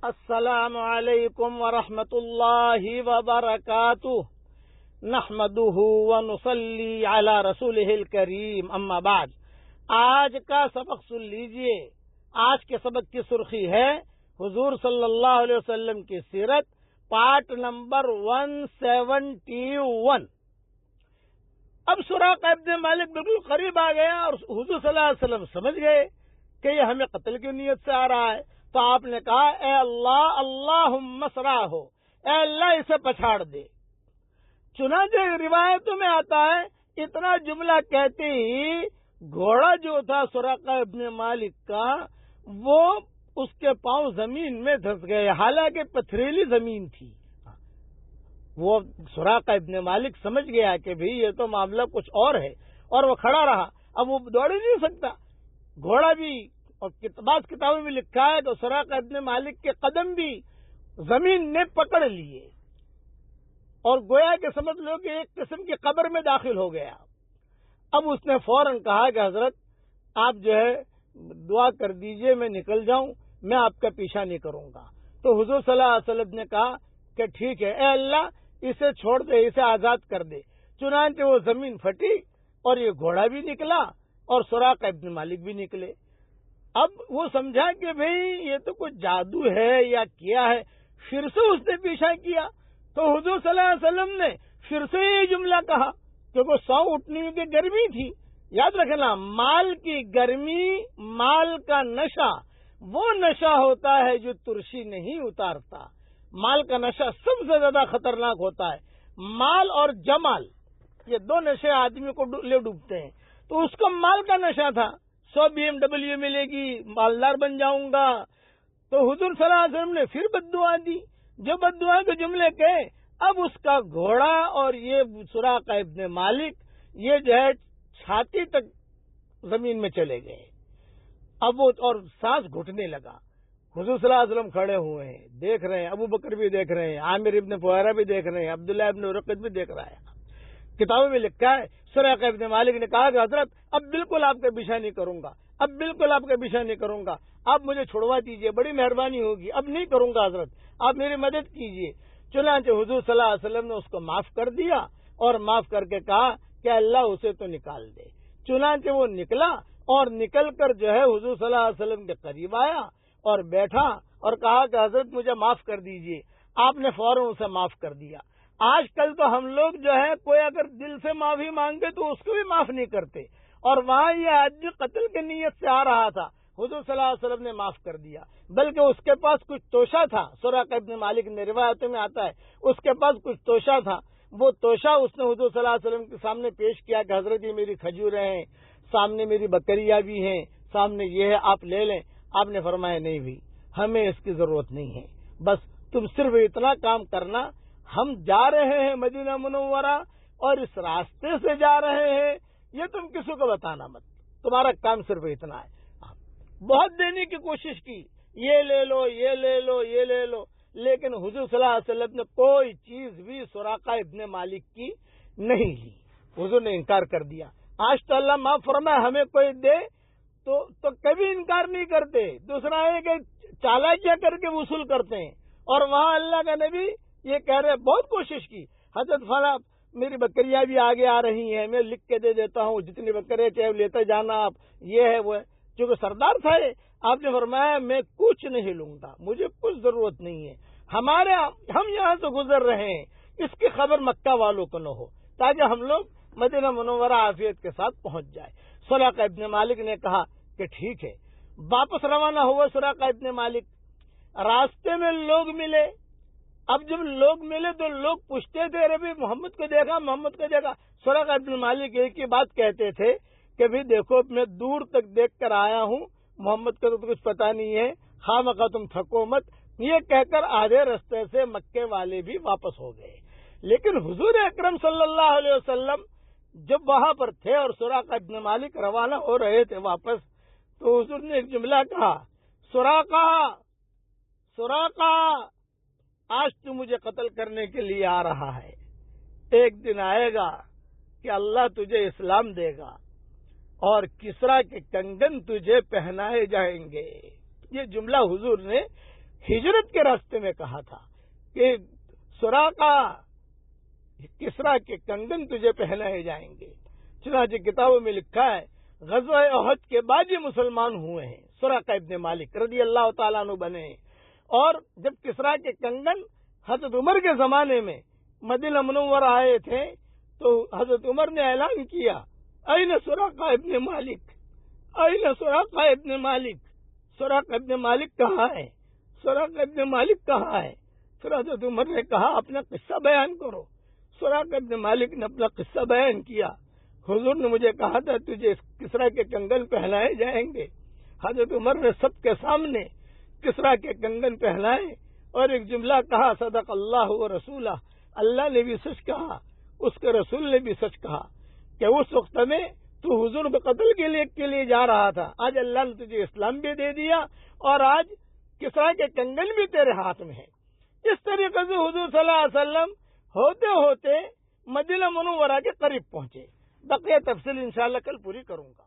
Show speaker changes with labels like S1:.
S1: السلام علیکم ورحمۃ اللہ وبرکاتہ نحمدہ ونصلی علی رسولہ الکریم اما بعد۔ آج کا سبق سن لیجئے۔ آج کے سبق کی سرخی ہے حضور صلی اللہ علیہ وسلم کی سیرت، پارٹ نمبر 171۔ اب سراقہ ابن مالک بالکل قریب آ گیا اور حضور صلی اللہ علیہ وسلم سمجھ گئے کہ یہ ہمیں قتل کی نیت سے آ رہا ہے، تو آپ نے کہا اے اللہ اللہم اسرعہ، اے اللہ اسے پچھاڑ دے۔ چنانچہ روایتوں میں آتا ہے اتنا جملہ کہتے ہی گھوڑا جو تھا سراقہ ابن مالک کا وہ اس کے پاؤں زمین میں دھس گئے، حالانکہ پتھریلی زمین تھی۔ وہ سراقہ ابن مالک سمجھ گیا کہ بھئی یہ تو معاملہ کچھ اور ہے، اور وہ کھڑا رہا۔ اب وہ دوڑ ہی نہیں سکتا، گھوڑا بھی، اور بعض کتابوں میں لکھا ہے کہ سراقہ ابن مالک کے قدم بھی زمین نے پکڑ لیے، اور گویا کہ سمجھ لو کہ ایک قسم کی قبر میں داخل ہو گیا۔ اب اس نے فوراً کہا کہ حضرت آپ جو ہے دعا کر دیجئے، میں نکل جاؤں، میں آپ کا پیچھا نہیں کروں گا۔ تو حضور صلی اللہ علیہ وسلم نے کہا کہ ٹھیک ہے، اے اللہ اسے چھوڑ دے، اسے آزاد کر دے۔ چنانچہ وہ زمین پھٹی اور یہ گھوڑا بھی نکلا اور سراقہ ابن مالک بھی نکلے۔ اب وہ سمجھا کہ بھئی یہ تو کچھ جادو ہے یا کیا ہے، پھر سے اس نے پیچھا کیا تو حضور صلی اللہ علیہ وسلم نے پھر سے یہ جملہ کہا، کیونکہ 100 اٹھنیوں کی گرمی تھی۔ یاد رکھنا، مال کی گرمی، مال کا نشہ وہ نشہ ہوتا ہے جو ترشی نہیں اتارتا۔ مال کا نشہ سب سے زیادہ خطرناک ہوتا ہے۔ مال اور جمال، یہ دو نشے آدمی کو لے ڈوبتے ہیں۔ تو اس کو مال کا نشہ تھا، 100 BMW ملے گی، مالدار بن جاؤں گا۔ تو حضور صلی اللہ علیہ وسلم نے پھر بد دعا دی، جو بد دعا کے جملے کہے۔ اب اس کا گھوڑا اور یہ سراقہ ابن مالک یہ جو ہے چھاتی تک زمین میں چلے گئے۔ اب وہ اور سانس گھٹنے لگا۔ حضور صلی اللہ علیہ وسلم کھڑے ہوئے ہیں، دیکھ رہے ہیں، ابو بکر بھی دیکھ رہے ہیں، عامر ابن فہیرہ بھی دیکھ رہے ہیں، عبداللہ ابن رقت بھی دیکھ رہا ہے۔ کتابوں میں لکھا ہے سراقہ ابن مالک نے کہا کہ حضرت اب بالکل آپ کا پیچھا نہیں کروں گا، اب بالکل آپ کا پیچھا نہیں کروں گا، آپ مجھے چھڑوا دیجئے، بڑی مہربانی ہوگی، اب نہیں کروں گا حضرت، آپ میری مدد کیجئے۔ چنانچہ حضور صلی اللہ علیہ وسلم نے اس کو معاف کر دیا اور معاف کر کے کہا کہ اللہ اسے تو نکال دے۔ چنانچہ وہ نکلا اور نکل کر جو ہے حضور صلی اللہ علیہ وسلم کے قریب آیا اور بیٹھا اور کہا کہ حضرت مجھے معاف کر دیجئے۔ آپ نے فوراً اسے معاف کر دیا۔ آج کل تو ہم لوگ جو ہے کوئی اگر دل سے معافی مانگے تو اس کو بھی معاف نہیں کرتے، اور وہاں یہ آدمی قتل کی نیت سے آ رہا تھا، حضور صلی اللہ علیہ وسلم نے معاف کر دیا، بلکہ اس کے پاس کچھ توشہ تھا۔ سراقہ ابن مالک نے روایتوں میں آتا ہے اس کے پاس کچھ توشہ تھا، وہ توشہ اس نے حضور صلی اللہ علیہ وسلم کے سامنے پیش کیا کہ حضرت یہ میری کھجوریں ہیں، سامنے میری بکریاں بھی ہیں، سامنے یہ ہے، آپ لے لیں۔ آپ نے فرمایا نہیں بھی، ہمیں اس کی ضرورت نہیں ہے، بس تم صرف اتنا کام کرنا، ہم جا رہے ہیں مدینہ منورہ اور اس راستے سے جا رہے ہیں، یہ تم کسی کو بتانا مت، تمہارا کام صرف اتنا ہے۔ بہت دینے کی کوشش کی، یہ لے لو، یہ لے لو، یہ لے لو، لیکن حضور صلی اللہ علیہ وسلم نے کوئی چیز بھی سراقہ ابن مالک کی نہیں لی، حضور نے انکار کر دیا۔ آج تو اللہ معاف فرمائے، ہمیں کوئی دے تو کبھی انکار نہیں کرتے، دوسرا ہے کہ چالاکیاں کر کے وصول کرتے ہیں، اور وہاں اللہ کا نبی یہ کہہ رہے بہت کوشش کی، حضرت فلاں میری بکریاں بھی آگے آ رہی ہیں، میں لکھ کے دے دیتا ہوں، جتنی بکریاں چاہے لیتے جانا آپ، یہ ہے وہ ہے، چونکہ سردار تھا یہ، آپ نے فرمایا میں کچھ نہیں لوں گا، مجھے کچھ ضرورت نہیں ہے، ہم یہاں سے گزر رہے ہیں، اس کی خبر مکہ والوں کو نہ ہو، تاکہ ہم لوگ مدینہ منورہ عافیت کے ساتھ پہنچ جائے۔ سراقہ ابن مالک نے کہا کہ ٹھیک ہے، واپس روانہ ہوا سراقہ ابن مالک۔ راستے میں لوگ ملے، اب جب لوگ ملے تو لوگ پوچھتے تھے ارے بھائی محمد کو دیکھا، محمد کو دیکھا۔ سراقہ ابن مالک ایک ہی بات کہتے تھے کہ بھائی دیکھو میں دور تک دیکھ کر آیا ہوں، محمد کا تو کچھ پتا نہیں ہے، خواہ تم تھکو مت، یہ کہہ کر آدھے رستے سے مکے والے بھی واپس ہو گئے۔ لیکن حضور اکرم صلی اللہ علیہ وسلم جب وہاں پر تھے اور سراقہ ابن مالک روانہ ہو رہے تھے واپس، تو حضور نے ایک جملہ کہا، سراقہ سراقہ آج تو مجھے قتل کرنے کے لیے آ رہا ہے، ایک دن آئے گا کہ اللہ تجھے اسلام دے گا اور کسرا کے کنگن تجھے پہنائے جائیں گے۔ یہ جملہ حضور نے ہجرت کے راستے میں کہا تھا کہ سراقہ کسرا کے کنگن تجھے پہنائے جائیں گے. چنانچہ کتابوں میں لکھا ہے غزوہ احد کے بعد یہ مسلمان ہوئے ہیں. سراقہ ابن مالک رضی اللہ تعالیٰ عنہ بنے ہیں. اور جب کسرا کے کنگن حضرت عمر کے زمانے میں مدینہ منور آئے تھے تو حضرت عمر نے اعلان کیا این سراقہ ابن مالک، این سراقہ ابن مالک، سراقہ ابن مالک کہاں ہے، سراقہ ابن مالک کہاں ہے. پھر حضرت عمر نے کہا اپنا قصہ بیان کرو. سراقہ ابن مالک نے اپنا قصہ بیان کیا. حضور نے مجھے کہا تھا تجھے کسرا کے کنگن پہنائے جائیں گے. حضرت عمر نے سب کے سامنے کسرا کے کنگن پہنائے اور ایک جملہ کہا صدق اللہ و رسولہ، اللہ نے بھی سچ کہا، اس کے رسول نے بھی سچ کہا کہ اس وقت میں تو حضور کے قتل کے لیے جا رہا تھا، آج اللہ نے تجھے اسلام بھی دے دیا اور آج کسرا کے کنگن بھی تیرے ہاتھ میں ہے. اس طریقے سے حضور صلی اللہ علیہ وسلم ہوتے ہوتے مدینہ منورہ کے قریب پہنچے. بقیہ تفصیل انشاءاللہ کل پوری کروں گا.